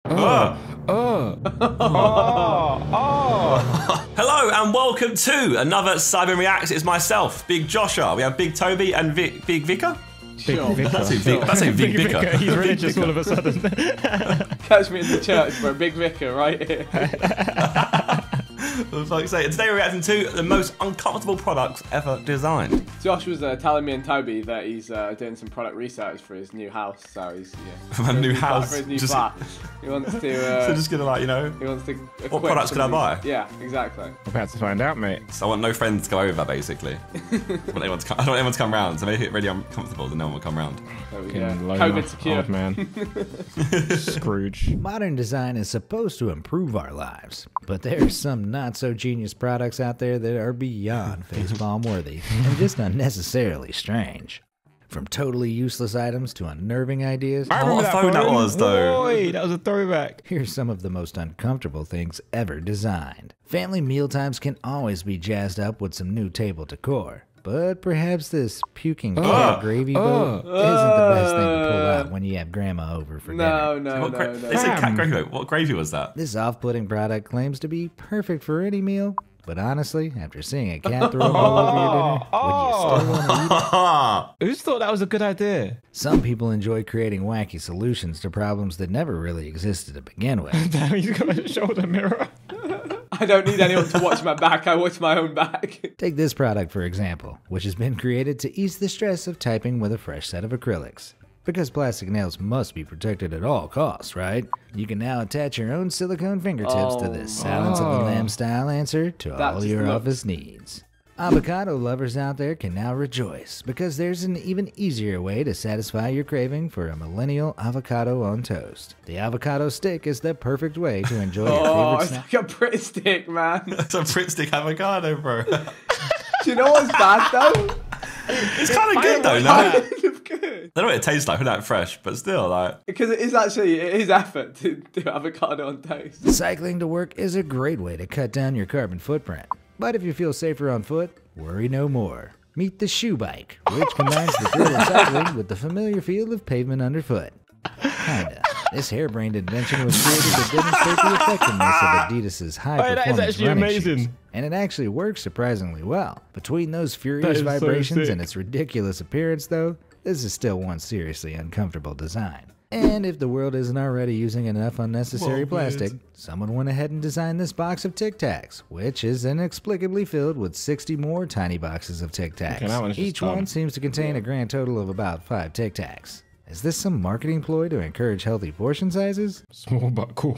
Hello and welcome to another Cyber Reacts. It's myself, Big Joshua. We have Big Toby and Big Vicar. Big Vicar. That's a Big Vicar. He's religious all of a sudden. Catch me in the church for a Big Vicar right here. For fuck's sake. Today we're reacting to the most uncomfortable products ever designed. Josh was telling me and Toby that he's doing some product research for his new house. So he's for my new house, for his new flat. He wants to. So just gonna he wants to. What products can I buy? Yeah, exactly. I'm about to find out, mate. So I want no friends to go over, basically. I don't want anyone to come round. So make it really uncomfortable, then no one will come round. COVID secure. Old man. Scrooge. Modern design is supposed to improve our lives, but there are some not so genius products out there that are beyond facepalm worthy and just unnecessarily strange. From totally useless items to unnerving ideas. I remember what a phone that was, though. Boy, that was a throwback. Here's some of the most uncomfortable things ever designed. Family mealtimes can always be jazzed up with some new table decor. But perhaps this puking gravy boat isn't the best thing to pull out when you have grandma over for dinner. No. They said cat gravy boat. What gravy was that? This off-putting product claims to be perfect for any meal, but honestly, after seeing a cat throw all over your dinner, would you still want to eat it? Who thought that was a good idea? Some people enjoy creating wacky solutions to problems that never really existed to begin with. Damn, he's got a shoulder mirror. I don't need anyone to watch my back. I watch my own back. Take this product, for example, which has been created to ease the stress of typing with a fresh set of acrylics. Because plastic nails must be protected at all costs, right? You can now attach your own silicone fingertips to this Silence of the Lambs style answer to all your office needs. Avocado lovers out there can now rejoice because there's an even easier way to satisfy your craving for a millennial avocado on toast. The Avocado Stick is the perfect way to enjoy your favorite snack. It's like a Brit stick, man. It's a Brit stick avocado, bro. Do you know what's bad, though? It's kind of good, though, no? Kind of good. I don't know what it tastes like, not fresh, but still, like... Because it is effort to do avocado on toast. Cycling to work is a great way to cut down your carbon footprint. But if you feel safer on foot, worry no more. Meet the shoe bike, which combines the thrill of cycling with the familiar feel of pavement underfoot. Kinda. This harebrained invention was created to demonstrate the effectiveness of Adidas's high-performance running shoes. And it actually works surprisingly well. Between those furious vibrations and its ridiculous appearance, though, this is still one seriously uncomfortable design. And if the world isn't already using enough unnecessary plastic, someone went ahead and designed this box of Tic Tacs, which is inexplicably filled with 60 more tiny boxes of Tic Tacs. Each one seems to contain a grand total of about 5 Tic Tacs. Is this some marketing ploy to encourage healthy portion sizes? Small but cool.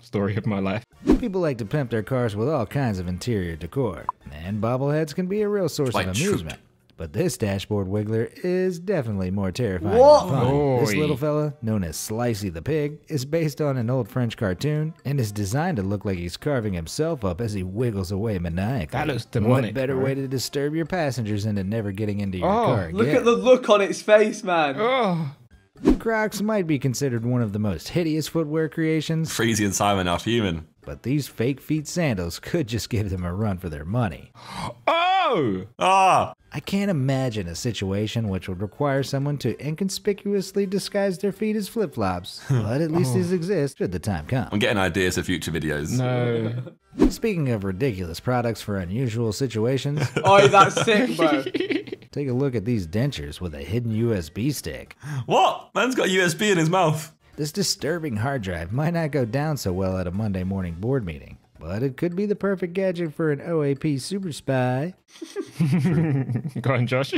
Story of my life. People like to pimp their cars with all kinds of interior decor, and bobbleheads can be a real source of amusement. But this dashboard wiggler is definitely more terrifying than fun. This little fella, known as Slicey the Pig, is based on an old French cartoon and is designed to look like he's carving himself up as he wiggles away maniacally. That looks demonic. What better way to disturb your passengers into never getting into your car again? Look at the look on its face, man. Crocs might be considered one of the most hideous footwear creations. Freezy and Simon are human. But these fake feet sandals could just give them a run for their money. I can't imagine a situation which would require someone to inconspicuously disguise their feet as flip-flops, but at least these exist should the time come. I'm getting ideas for future videos. No. Speaking of ridiculous products for unusual situations, That's sick, bro. take a look at these dentures with a hidden USB stick. What? Man's got a USB in his mouth. This disturbing hard drive might not go down so well at a Monday morning board meeting, but it could be the perfect gadget for an OAP super spy. Go on, Josh.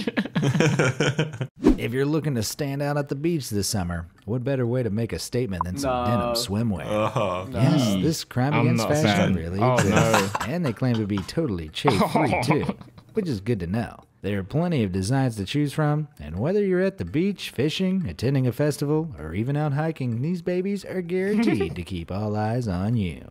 If you're looking to stand out at the beach this summer, what better way to make a statement than some denim swimwear? Yes, this crime against fashion really exists, and they claim to be totally chafe-free too, which is good to know. There are plenty of designs to choose from, and whether you're at the beach, fishing, attending a festival, or even out hiking, these babies are guaranteed to keep all eyes on you.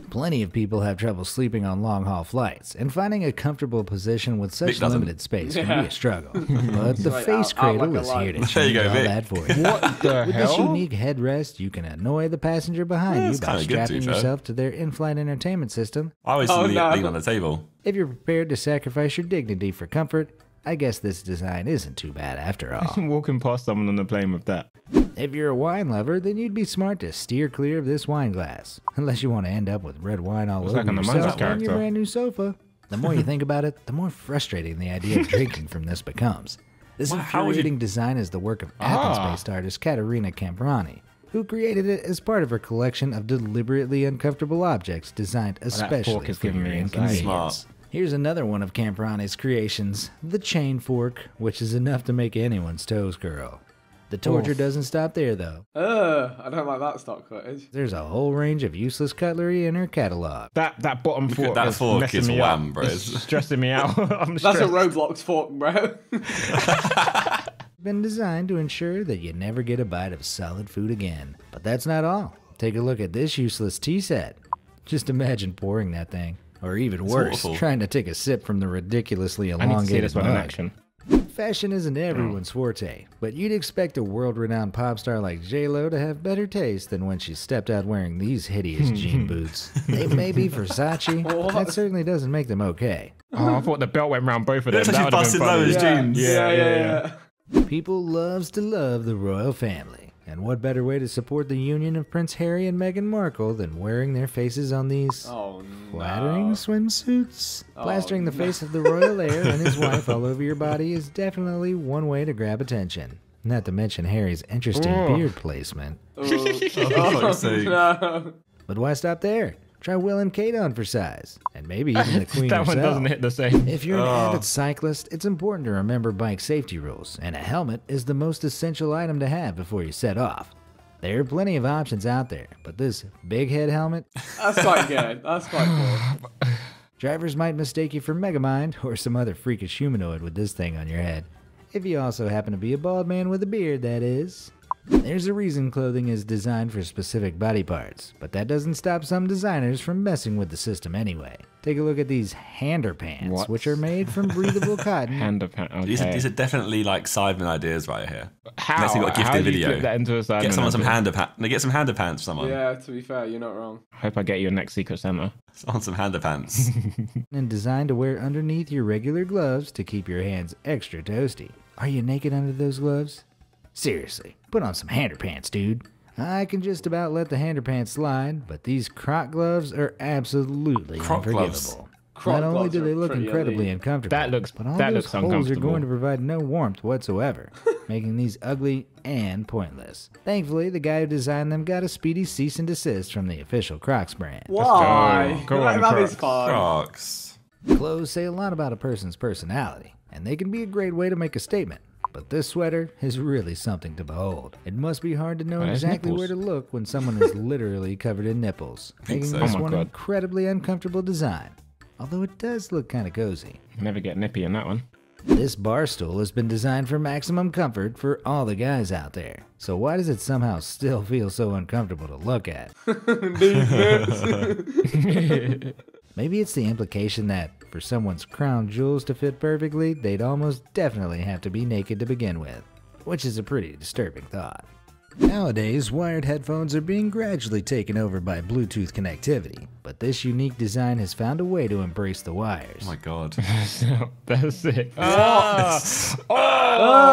Plenty of people have trouble sleeping on long-haul flights, and finding a comfortable position with such limited space can be a struggle. But the face cradle is here to change all that for you. What the With this unique headrest, you can annoy the passenger behind you by strapping yourself to their in-flight entertainment system. I always lean on the table. If you're prepared to sacrifice your dignity for comfort, I guess this design isn't too bad after all. Walking past someone on the plane with that. If you're a wine lover, then you'd be smart to steer clear of this wine glass. Unless you want to end up with red wine all It's over like on the yourself Minecraft on your character. brand new sofa. The more you think about it, the more frustrating the idea of drinking from this becomes. This Wow, how would you- infuriating design is the work of Athens-based artist Katerina Camprani, who created it as part of her collection of deliberately uncomfortable objects designed especially fork is for giving your me anxiety. inconvenience. Smart. Here's another one of Camprani's creations, the chain fork, which is enough to make anyone's toes curl. The torture doesn't stop there, though. I don't like that stock footage. There's a whole range of useless cutlery in her catalog. That bottom fork, that is fork messing is me wham, up. bro. It's stressing me out. I'm That's stressed. a Roblox fork, bro. Been designed to ensure that you never get a bite of solid food again. But that's not all. Take a look at this useless tea set. Just imagine pouring that thing. Or even worse, awful. trying to take a sip from the ridiculously I need to see elongated this one in mug. action. Fashion isn't everyone's forte, but you'd expect a world-renowned pop star like J-Lo to have better taste than when she stepped out wearing these hideous jean boots. They may be Versace, but that certainly doesn't make them okay. Oh, I thought the belt went round both of them. Looks like That she would have busted been funny. those jeans. Yeah. People loves to love the royal family. And what better way to support the union of Prince Harry and Meghan Markle than wearing their faces on these Oh, flattering no. swimsuits? Plastering the face of the royal heir and his wife all over your body is definitely one way to grab attention. Not to mention Harry's interesting beard placement. For fuck's sake. No. But why stop there? Try Will and Kate on for size. And maybe even the Queen That herself. one doesn't hit the same. If you're an avid cyclist, it's important to remember bike safety rules, and a helmet is the most essential item to have before you set off. There are plenty of options out there, but this big head helmet, That's quite good. That's quite good. drivers might mistake you for Megamind or some other freakish humanoid with this thing on your head. If you also happen to be a bald man with a beard, that is. There's a reason clothing is designed for specific body parts, but that doesn't stop some designers from messing with the system anyway. Take a look at these hander pants, What? which are made from breathable cotton. Hand of hand. These Okay. are definitely like Sidemen ideas right here. How? Next, we've got a How gifted do you video. flip that into a side Get someone some maneuver? hander pants. No, get some hander pants for someone. Yeah, to be fair, you're not wrong. Hope I get you a next Secret Santa. On some hander pants. And designed to wear underneath your regular gloves to keep your hands extra toasty. Are you naked under those gloves? Seriously, put on some hander pants, dude. I can just about let the hander pants slide, but these croc gloves are absolutely Croc gloves. unforgivable. Croc Not only gloves do they are look pretty incredibly elite. uncomfortable, That looks- but all that those looks holes are uncomfortable. going to provide no warmth whatsoever, making these ugly and pointless. Thankfully, the guy who designed them got a speedy cease and desist from the official Crocs brand. Why? Go on, that is Crocs. fine. Crocs. Clothes say a lot about a person's personality, and they can be a great way to make a statement. But this sweater is really something to behold. It must be hard to know there's exactly nipples. where to look when someone is literally covered in nipples, think making so. this Oh my one God. incredibly uncomfortable design. Although it does look kind of cozy. Never get nippy in that one. This bar stool has been designed for maximum comfort for all the guys out there. So why does it somehow still feel so uncomfortable to look at? Maybe it's the implication that for someone's crown jewels to fit perfectly, they'd almost definitely have to be naked to begin with, which is a pretty disturbing thought. Nowadays, wired headphones are being gradually taken over by Bluetooth connectivity, but this unique design has found a way to embrace the wires. Oh my god. That's sick.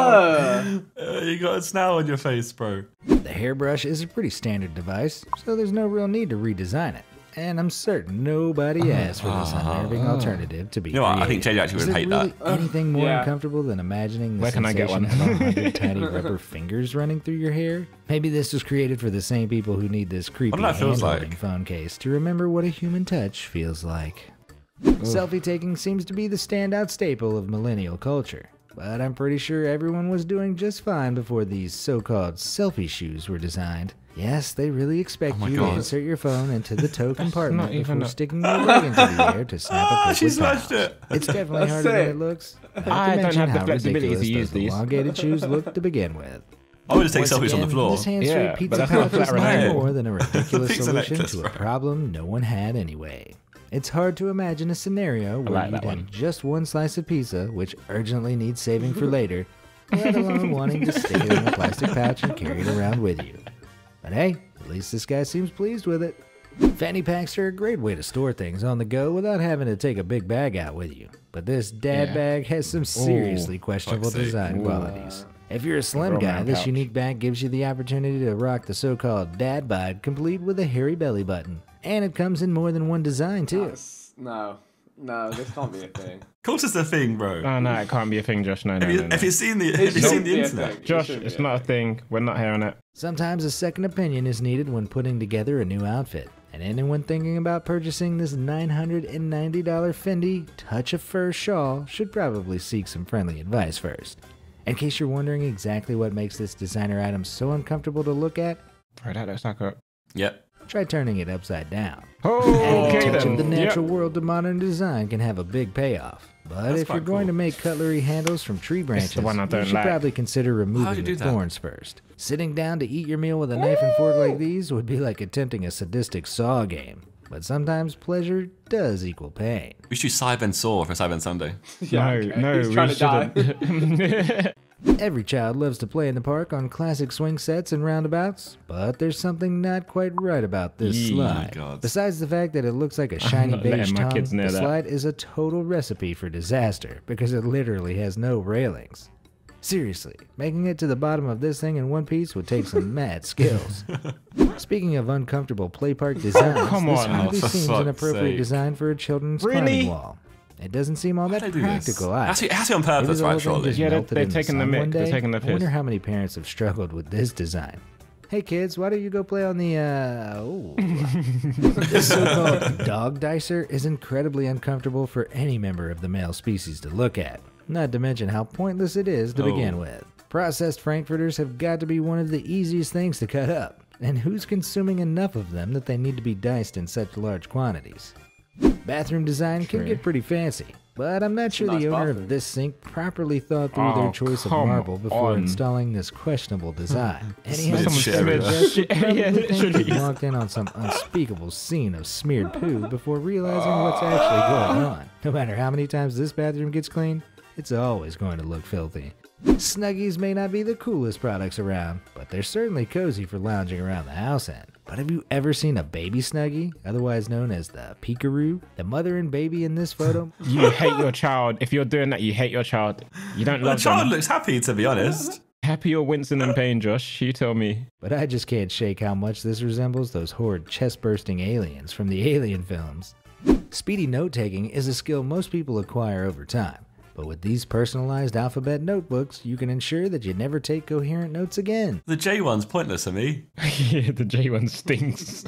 You got a snail on your face, bro. The hairbrush is a pretty standard device, so there's no real need to redesign it. And I'm certain nobody asked for this unnerving alternative to be You know what? I think created. JJ actually Is would there hate really that. anything more Yeah. uncomfortable than imagining the Where can I get sensation one? of 100 tiny rubber fingers running through your hair? Maybe this was created for the same people who need this creepy that feels hand-holding like. phone case to remember what a human touch feels like. Selfie taking seems to be the standout staple of millennial culture. But I'm pretty sure everyone was doing just fine before these so-called selfie shoes were designed. Yes, they really expect my you God. to insert your phone into the toe compartment not even before a- sticking your leg into the air to snap a pic She with smashed towels. it. It's definitely That's harder than sick. it looks. Not to I don't mention have the how flexibility to ridiculous use those these. elongated shoes look to begin with. I would just take Once selfies on the again, floor. This hand-straight Yeah, but pizza that's not cup is flat nothing reliable. more than a ridiculous Pizza solution necklace, to a bro. problem no one had anyway. It's hard to imagine a scenario where like you'd that have one. just one slice of pizza, which urgently needs saving for later, let alone wanting to stick it in a plastic pouch and carry it around with you. But hey, at least this guy seems pleased with it. Fanny packs are a great way to store things on the go without having to take a big bag out with you. But this dad bag has some seriously questionable fuck's sake. design qualities. If you're a slim Roll guy, my this pouch. unique bag gives you the opportunity to rock the so-called dad bod, complete with a hairy belly button. And it comes in more than one design, too. No, this can't be a thing. Of course it's a thing, bro. Oh, no, it can't be a thing, Josh. No, no, no. Have you seen the, It have you seen shouldn't the be a internet? thing. Josh, shouldn't it's be not a thing. We're not hearing it. Sometimes a second opinion is needed when putting together a new outfit. And anyone thinking about purchasing this $990 Fendi Touch of Fur shawl should probably seek some friendly advice first. In case you're wondering exactly what makes this designer item so uncomfortable to look at, Bro, that looks like a... Yep. try turning it upside down. Oh, Adding a okay touch of the then. natural Yep. world to modern design can have a big payoff. But That's if you're quite going cool. to make cutlery handles from tree branches, one I you don't should like. probably consider How'd removing you do the that? thorns first. Sitting down to eat your meal with a knife and fork like these would be like attempting a sadistic saw game. But sometimes pleasure does equal pain. We should do Cyber Saw for Cyber Sunday. Yeah, No, okay. no, He's we trying to die. shouldn't. Every child loves to play in the park on classic swing sets and roundabouts, but there's something not quite right about this Yee, slide. God. Besides the fact that it looks like a shiny not beige letting my tongue, kids the near that. slide is a total recipe for disaster because it literally has no railings. Seriously, making it to the bottom of this thing in one piece would take some mad skills. Speaking of uncomfortable play park designs, come this on. hardly For seems fuck's an appropriate sake. design for a children's Really? climbing wall. It doesn't seem all Why'd that they do this? practical It either. has to be on Maybe purpose, the whole right, thing surely? just Yeah, melted they're in the taking the sun mick, one they're day. taking the I wonder piss. how many parents have struggled with this design. Hey kids, why don't you go play on the This so-called dog dicer is incredibly uncomfortable for any member of the male species to look at. Not to mention how pointless it is to begin with. Processed frankfurters have got to be one of the easiest things to cut up. And who's consuming enough of them that they need to be diced in such large quantities? Bathroom design can get pretty fancy, but I'm not sure nice the owner bathroom. of this sink properly thought through Oh, their choice of come marble before on. installing this questionable design. And he Smidge has shit everywhere. suggested probably Yeah, think literally. he walked in on some unspeakable scene of smeared poo before realizing what's actually going on. No matter how many times this bathroom gets cleaned, it's always going to look filthy. Snuggies may not be the coolest products around, but they're certainly cozy for lounging around the house in. But have you ever seen a baby Snuggie, otherwise known as the peekaroo? The mother and baby in this photo? You hate your child. If you're doing that, you hate your child. You don't The love child them. looks happy, to be honest. Happy or wincing in pain, Josh? You tell me. But I just can't shake how much this resembles those horrid chest-bursting aliens from the Alien films. Speedy note-taking is a skill most people acquire over time. But with these personalized alphabet notebooks, you can ensure that you never take coherent notes again. The J one's pointless for me. Yeah, the J one stinks.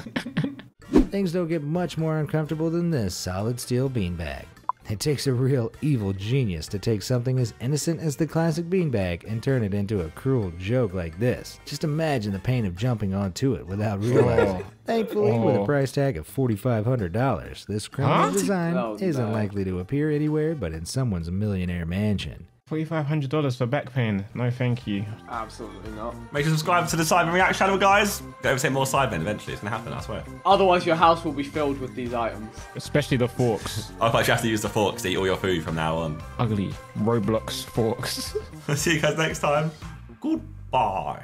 Things don't get much more uncomfortable than this solid steel beanbag. It takes a real evil genius to take something as innocent as the classic beanbag and turn it into a cruel joke like this. Just imagine the pain of jumping onto it without realizing. Thankfully, with a price tag of $4,500, this criminal design Oh, isn't no. likely to appear anywhere but in someone's millionaire mansion. $4,500 for back pain. No, thank you. Absolutely not. Make sure to subscribe to the Cyber React channel, guys. Go over say more Cybermen eventually. It's going to happen, I swear. Otherwise, your house will be filled with these items. Especially the forks. I thought you have to use the forks to eat all your food from now on. Ugly Roblox forks. See you guys next time. Goodbye.